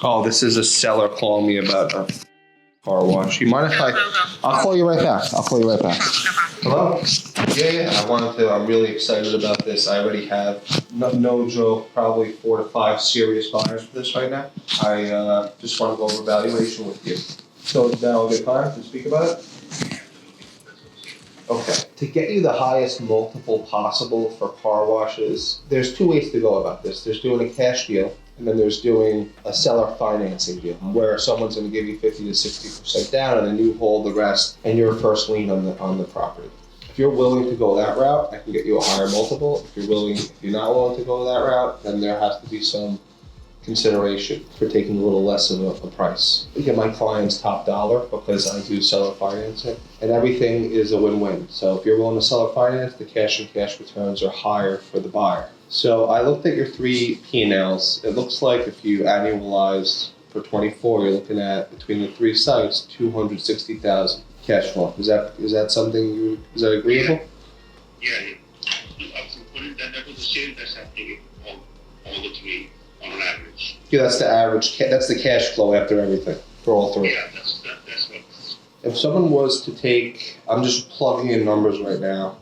Oh, this is a seller calling me about a car wash. You mind if I'll call you right back. Hello? Yeah. I'm really excited about this. I already have, no joke, probably 4 to 5 serious buyers for this right now. I just want to go over valuation with you. So now a good time to speak about it? Okay. To get you the highest multiple possible for car washes, there's 2 ways to go about this. There's doing a cash deal, and then there's doing a seller financing deal, where someone's going to give you 50 to 60% down, and then you hold the rest, and you're first lien on the property. If you're willing to go that route, I can get you a higher multiple. If you're not willing to go that route, then there has to be some consideration for taking a little less of a price. I get my clients top dollar because I do seller financing, and everything is a win-win. So if you're willing to seller finance, the cash and cash returns are higher for the buyer. So I looked at your 3 P&Ls. It looks like if you annualize for 24, you're looking at, between the 3 sites, 260,000 cash flow. Is that something is that agreeable? Yeah. That was the same that's happening all the 3 on an average. Yeah, that's the average. That's the cash flow after everything for all 3. Yeah, that's what. If someone was to take, I'm just plugging in numbers right now.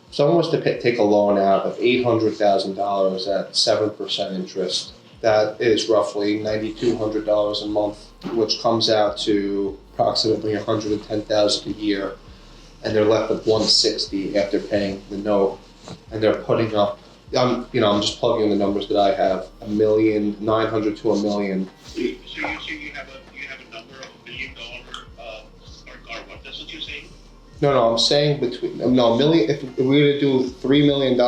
If someone was to take a loan out of $800,000 at 7% interest, that is roughly $9,200 a month, which comes out to approximately $110,000 a year, and they're left with $160 after paying the note, and they're putting up. I'm just plugging in the numbers that I have. $1,900,000 to $1 million. So you say you have a number of $1 million per car wash. That's what you're saying? No, I'm saying a million. If we were to do $3 million,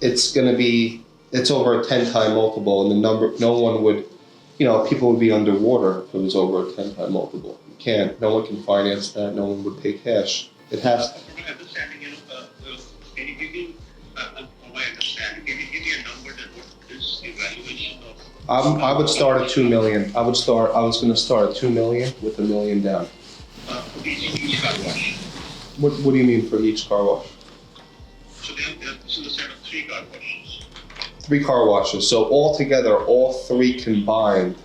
it's over a 10-time multiple, and the number, no one would, people would be underwater if it was over a 10-time multiple. You can't. No one can finance that. No one would pay cash. It has. From my understanding, can you give me a number that what is the valuation of? I would start at $2 million. I was going to start at $2 million with $1 million down. For each car wash. What do you mean for each car wash? So this is a set of 3 car washes. 3 car washes. So altogether, all 3 combined,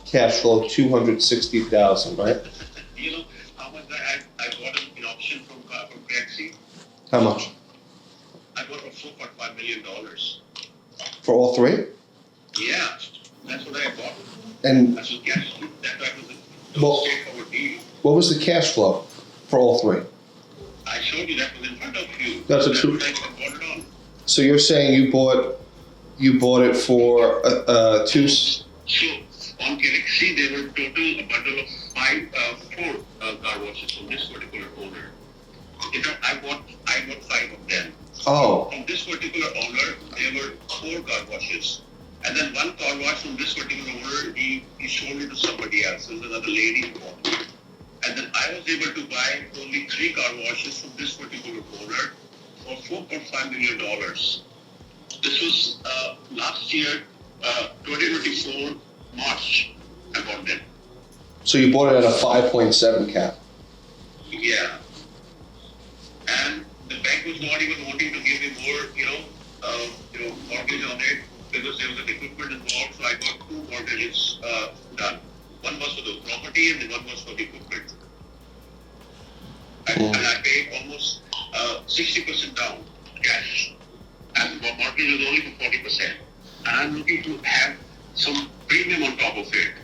cash flow $260,000, right? Do you know how much I bought an option from Craigslist? How much? I bought it for $4.5 million. For all 3? Yeah, that's what I bought. And that's what cash. That was a straightforward deal. What was the cash flow for all 3? I showed you that was in front of you. That's a true. I bought it on. So you're saying you bought it for 2. So on Craigslist, there were total a bundle of 4 car washes from this particular owner. In fact, I bought 5 of them. Oh. From this particular owner, there were 4 car washes. And then 1 car wash from this particular owner, he sold it to somebody else. There was another lady who bought it. And then I was able to buy only 3 car washes from this particular owner for $4.5 million. This was last year, 2024, March, I bought them. So you bought it at a 5.7 cap? Yeah. And the bank was not even wanting to give me more, mortgage on it because there was an equipment involved. So I got 2 mortgages done. One was for the property and the one was for the equipment. And I paid almost 60% down cash. And the mortgage was only for 40%. And I'm looking to have some premium on top of it.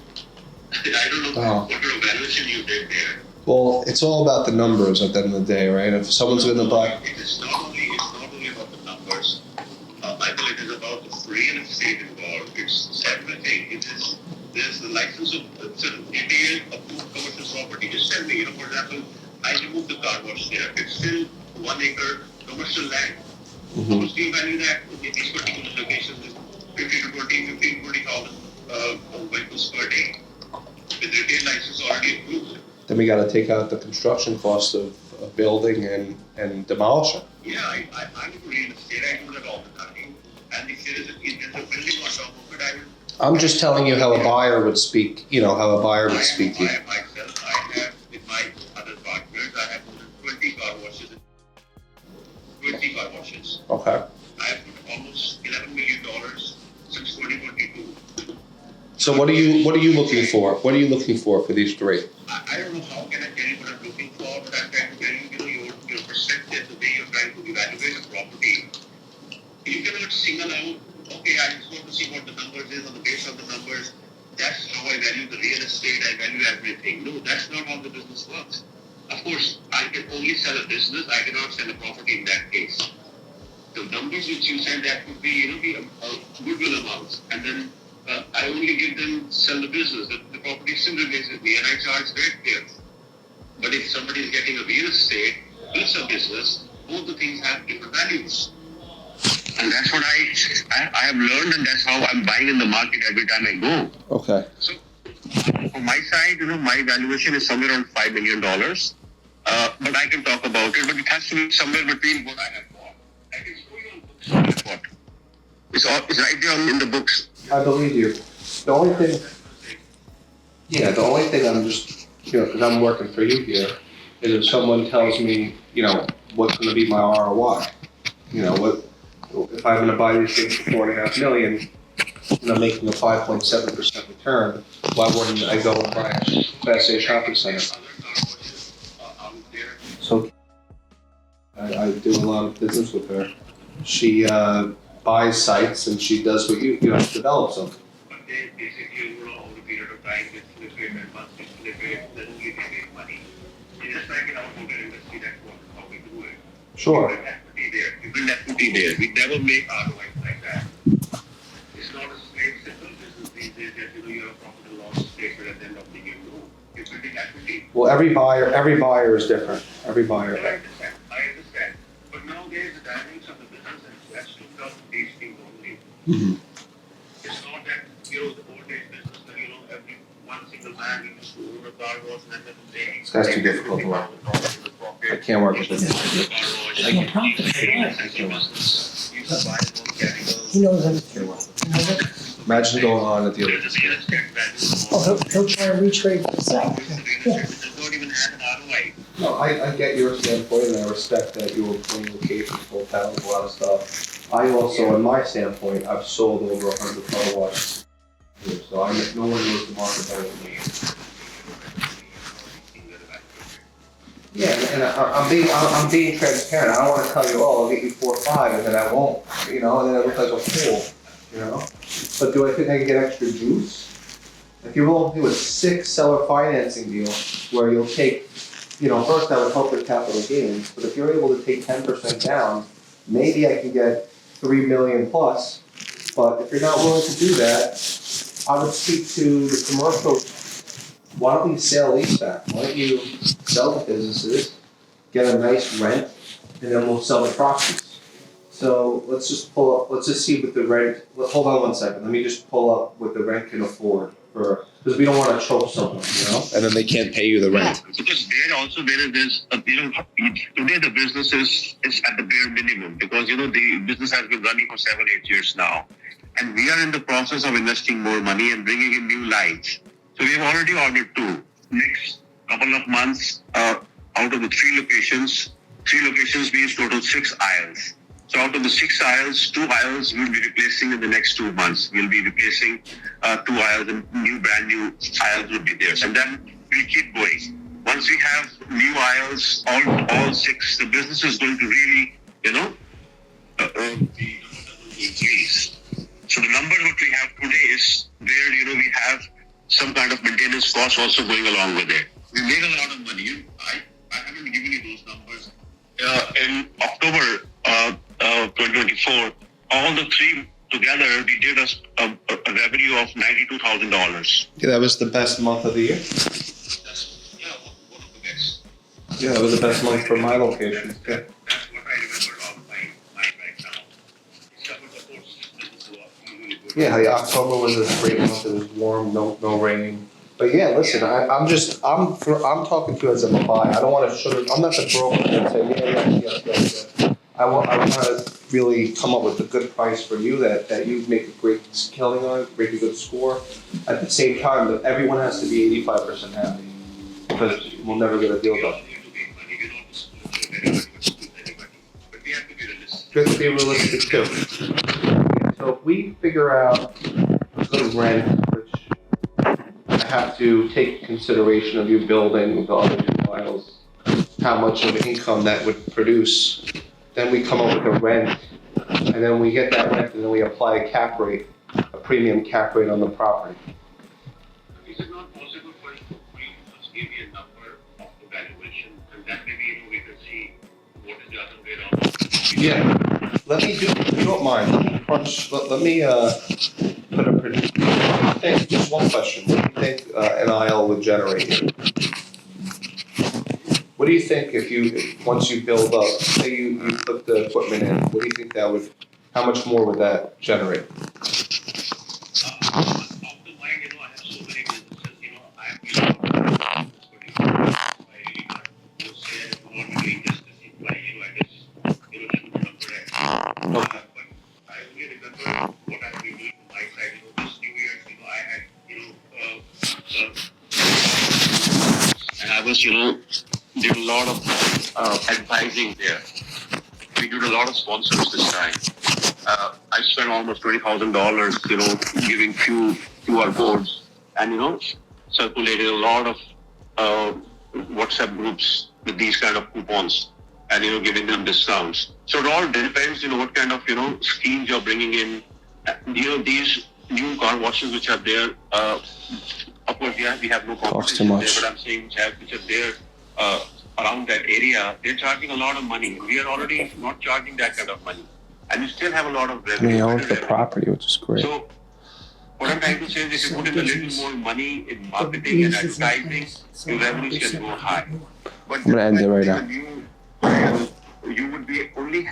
I don't know what kind of valuation you did there. Well, it's all about the numbers at the end of the day, right? If someone's going to buy... It's not only about the numbers. Michael, it is about the real estate involved. It's everything. There's the license of detailed approved commercial property. Just tell me, for example, I removed the car wash there. It's still 1 acre commercial land. How much do you value that in these particular locations? 20,000 vehicles per day. With retail license already approved. Then we got to take out the construction cost of building and demolish it. Yeah, I do real estate. I do that all the time. And if there's a building on top of it, I will. I'm just telling you how a buyer would speak. How a buyer would speak to you. Myself, I have with my other partners, I have more than 20 car washes. 20 car washes. Okay. I have put almost $11 million since 2022. So what are you looking for? What are you looking for these three? I don't know how can I tell you what I'm looking for, but I'm trying to tell you, your perspective, the way you're trying to evaluate a property. You cannot single out, okay, I just want to see what the numbers is on the base of the numbers. That's how I value the real estate, I value everything. No, that's not how the business works. Of course, I can only sell a business, I cannot sell a property in that case. The numbers which you said, that would be a goodwill amount. And then I only give them, sell the business. The property still remains with me and I charge rent there. But if somebody is getting a real estate plus a business, both the things have different values. And that's what I have learned, and that's how I'm buying in the market every time I go. Okay. So from my side, my valuation is somewhere around $5 million. But I can talk about it, but it has to be somewhere between what I have bought. I can show you on books what I have bought. It's right there in the books. I believe you. The only thing I'm just, because I'm working for you here, is if someone tells me, what's going to be my ROI. If I'm going to buy these things for $4.5 million, and I'm making a 5.7% return, why wouldn't I go and buy a Class A shopping center? So I do a lot of business with her. She buys sites and she does what you develops them. But they basically, over a period of time, they flip it, and once they flip it, then only they make money. It's just like in our motor industry, that's how we do it. Sure. We build equity there. We never make ROI like that. It's not a straight, simple business these days that you're a profit and loss statement at the end of the year. No, you're building equity. Well, every buyer is different. Every buyer. I understand. But nowadays the dynamics of the business has to come these things only. Mm-hmm. It's not that the old days business that every one single man used to own a car wash and then they. That's too difficult to work. I can't work with this. He knows everything. Imagine going on at the other. Oh, he'll try and retrade for himself. No, I get your standpoint and I respect that you're putting locations, full towns, a lot of stuff. I also, in my standpoint, I've sold over 100 car washes. So no one knows the market better than me. Yeah, and I'm being transparent. I don't want to tell you, I'll get you 4 or 5, and then I won't, and then I look like a fool, But do I think I can get extra juice? If you're willing to do a 6 seller financing deal where you'll take, first I would hope for capital gains, but if you're able to take 10% down, maybe I can get 3 million plus. But if you're not willing to do that, I would speak to the commercial. Why don't we sell leaseback? Why don't you sell the businesses, get a nice rent, and then we'll sell the properties. So let's just see what the rent, hold on one second, let me just pull up what the rent can afford because we don't want to choke someone, and then they can't pay you the rent. Because there is today the business is at the bare minimum because, the business has been running for 7-8 years now. And we are in the process of investing more money and bringing in new lights. So we have already ordered 2. Next couple of months, out of the 3 locations means total 6 aisles. So out of the 6 aisles, 2 aisles we'll be replacing in the next 2 months. We'll be replacing 2 aisles and brand new aisles will be there. And then we'll keep going. Once we have new aisles, all 6, the business is going to really, increase. So the number that we have today is where, we have some kind of maintenance cost also going along with it. We made a lot of money. I haven't given you those numbers. In October 2024, all the 3 together, we did a revenue of $92,000. Yeah, that was the best month of the year. One of the best. Yeah, that was the best month for my location. Yeah. That's what I remember of my mind right now. Except for the course, this is really good. Yeah, October was a great month. It was warm, no rain. But yeah, listen, I'm talking to you as a buyer. I don't want to I'm not the broker that say yeah. I want to really come up with a good price for you that you make a great killing on, make a good score. At the same time, everyone has to be 85% happy because we'll never get a deal done. Good to be realistic too. So if we figure out a good rent, which I have to take consideration of you building the other two files, how much of income that would produce. Then we come up with a rent, and then we get that rent, and then we apply a cap rate, a premium cap rate on the property. Is it not possible for you to just give me a number of the valuation, and then maybe we can see what is the other way around? Yeah, let me do, if you don't mind, let me crunch, let me, put a prediction. Just one question, what do you think, an aisle would generate? What do you think once you build up, say you put the equipment in, what do you think that would, how much more would that generate? Off the mind, I have so many businesses, I am I really can't say I want to doing just to supply you, I just, shoot the number at. Okay. But I only remember what I've been doing on my side, this New Year's, I had, and I was, did a lot of advising there. We did a lot of sponsors this time. I spent almost $20,000, giving few QR codes and, circulated a lot of WhatsApp groups with these kind of coupons and, giving them discounts. So it all depends, what kind of, schemes you're bringing in. These new car washes which are there, of course, yeah, we have no competition there, but I'm saying which are there around that area, they're charging a lot of money. We are already not charging that kind of money. And we still have a lot of revenue. They own the property, which is great. So, what I'm trying to say is if you put in a little more money in marketing and advertising, your revenues can go high. But I'm going to end it right now. You would be only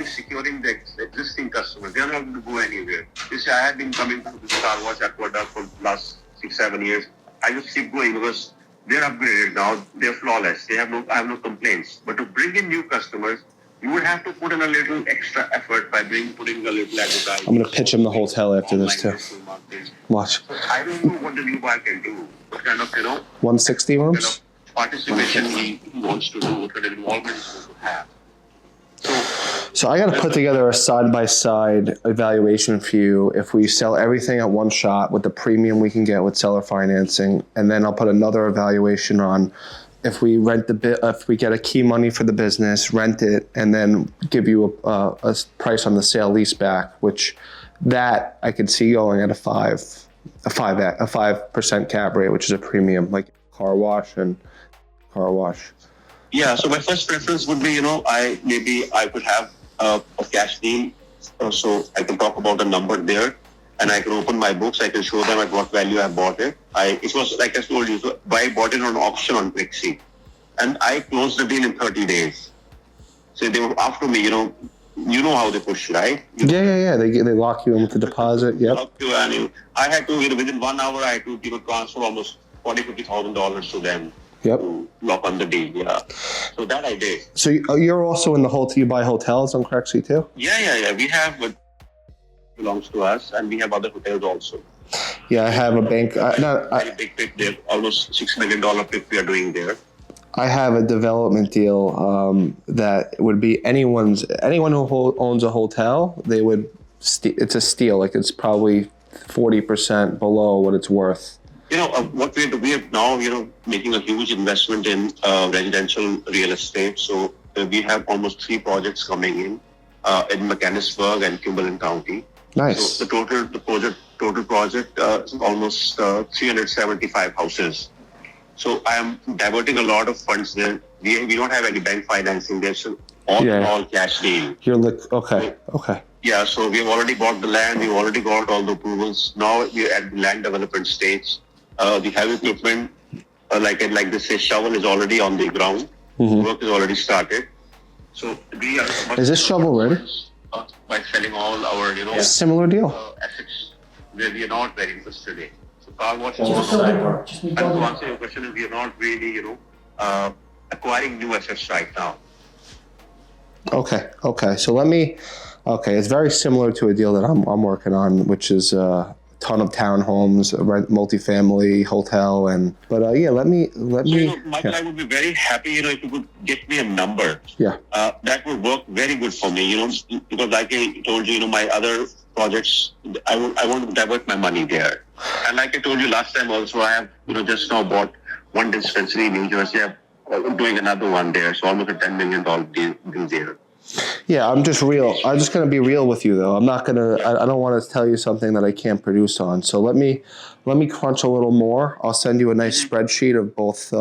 securing the existing customers. They're not going to go anywhere. You see, I have been coming to this car wash Aqueduct for the last 6-7 years. I just keep going because they're upgraded now. They're flawless. I have no complaints. But to bring in new customers, you would have to put in a little extra effort by putting a little advertising. I'm going to pitch him the hotel after this, too. Watch. So I don't know what the new buyer can do. What kind of, 160 rooms? kind of participation he wants to do, what kind of involvement he's going to have. So I got to put together a side-by-side evaluation for you if we sell everything at one shot with the premium we can get with seller financing, and then I'll put another evaluation on if we if we get a key money for the business, rent it, and then give you a price on the sale lease back, which that I could see going at a 5% cap rate, which is a premium, like car wash. Yeah, so my first preference would be, I could have a cash deal, so I can talk about a number there, and I can open my books, I can show them at what value I bought it. It was like I told you, so I bought it on auction on Pixie, and I closed the deal in 30 days. So they were after me, you know how they push, right? Yeah. They lock you in with the deposit. Yep. I had to, within 1 hour, I had to, transfer almost $40,000-$50,000 to them. Yep. To lock on the deal, yeah. So that I did. So you're also in the hotel, you buy hotels on Crexy too? Yeah. We have what belongs to us, and we have other hotels also. Yeah, I have a bank. Very big pick there, almost $6 million pick we are doing there. I have a development deal that would be anyone who owns a hotel, it's a steal. Like it's probably 40% below what it's worth. What we are now, making a huge investment in residential real estate. So we have almost 3 projects coming in Mechanicsburg and Cumberland County. Nice. So the total project is almost 375 houses. So I am diverting a lot of funds there. We don't have any bank financing there, so all cash deal. Okay. Yeah, so we've already bought the land. We've already got all the approvals. Now we're at the land development stage. The heavy equipment, like they say, shovel is already on the ground. Mm-hmm. Work is already started. So we are. Is this shovel ready? By selling all our, similar deal. Assets where we are not very interested in. So car wash is Just also. build it work. Just And to answer your question, is we are not really, acquiring new assets right now. Okay. So it's very similar to a deal that I'm working on, which is a ton of townhomes, multifamily, hotel, let me. Michael, I would be very happy, if you could get me a number. Yeah. That would work very good for me, because like I told you, my other projects, I want to divert my money there. And like I told you last time also, I have, just now bought one dispensary in New Jersey. I'm doing another one there. So almost a $10 million deal there. Yeah, I'm just real. I'm just gonna be real with you though. I'm not gonna. I don't want to tell you something that I can't produce on. So let me crunch a little more. I'll send you a nice spreadsheet of both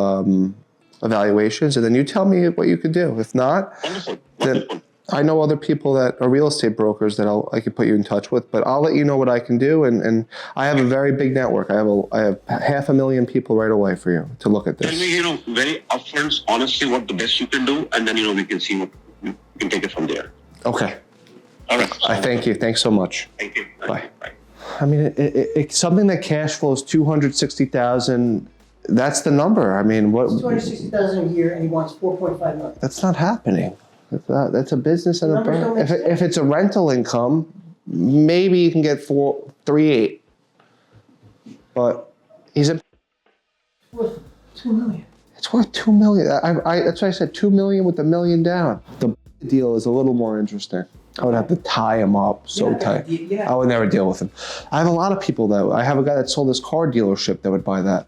evaluations, and then you tell me what you could do. If not, Wonderful. then Wonderful. I know other people that are real estate brokers that I could put you in touch with. But I'll let you know what I can do, and I have a very big network. I have 500,000 people right away for you to look at Tell this. me, very upfront, honestly, what the best you can do, and then, we can see what we can take it from there. Okay. All right. I thank you. Thanks so much. Thank you. Bye. I mean, it's something that cash flows 260,000. That's the number. I mean, what? 260,000 a year, and he wants 4.5 million. That's not happening. That's a business and a Numbers don't brand. make If it's a rental income, maybe you can get 3.8. But he's a. Worth 2 million. It's worth 2 million. That's why I said 2 million with $1 million down. The deal is a little more interesting. I would have to tie him up so tight. I would never deal with him. I have a lot of people that I have a guy that sold his car dealership that would buy that.